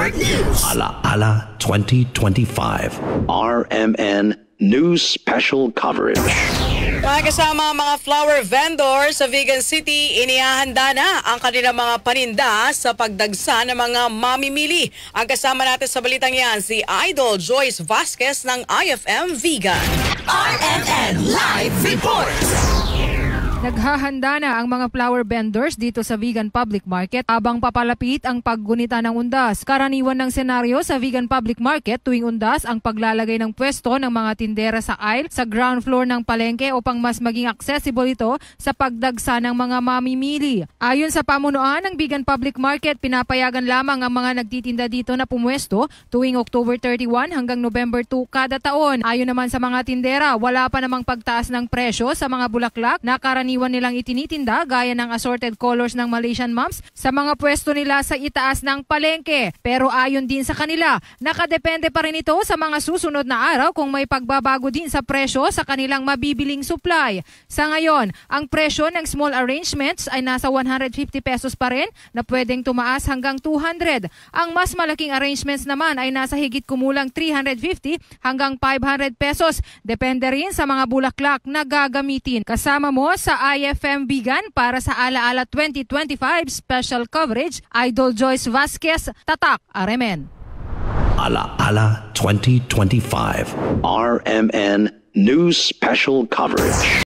Smart News. Ala-ala 2025. RMN News Special Coverage. Mga kasama mga flower vendors sa Vigan City, inihahanda na ang kanilang mga paninda sa pagdagsa ng mga mamimili. Ang kasama natin sa balitang yan, si Idol Joyce Vasquez ng IFM Vigan. RMN Live Report. Naghahanda na ang mga flower vendors dito sa Vigan Public Market habang papalapit ang paggunita ng undas. Karaniwan ng senaryo sa Vigan Public Market tuwing undas ang paglalagay ng pwesto ng mga tindera sa aisle sa ground floor ng palengke upang mas maging accessible ito sa pagdagsa ng mga mamimili. Ayon sa pamunuan ng Vigan Public Market, pinapayagan lamang ang mga nagtitinda dito na pumwesto tuwing October 31 hanggang November 2 kada taon. Ayon naman sa mga tindera, wala pa namang pagtaas ng presyo sa mga bulaklak na karaniwan nilang itinitinda gaya ng assorted colors ng Malaysian Mums sa mga pwesto nila sa itaas ng palengke. Pero ayon din sa kanila, nakadepende pa rin ito sa mga susunod na araw kung may pagbabago din sa presyo sa kanilang mabibiling supply. Sa ngayon, ang presyo ng small arrangements ay nasa 150 pesos pa rin na pwedeng tumaas hanggang 200. Ang mas malaking arrangements naman ay nasa higit kumulang 350 hanggang 500 pesos. Depende rin sa mga bulaklak na gagamitin. Kasama mo sa IFM Vigan para sa Ala-ala 2025 Special Coverage, Idol Joyce Vasquez, Tatak, RMN. Ala-ala 2025. RMN News Special Coverage.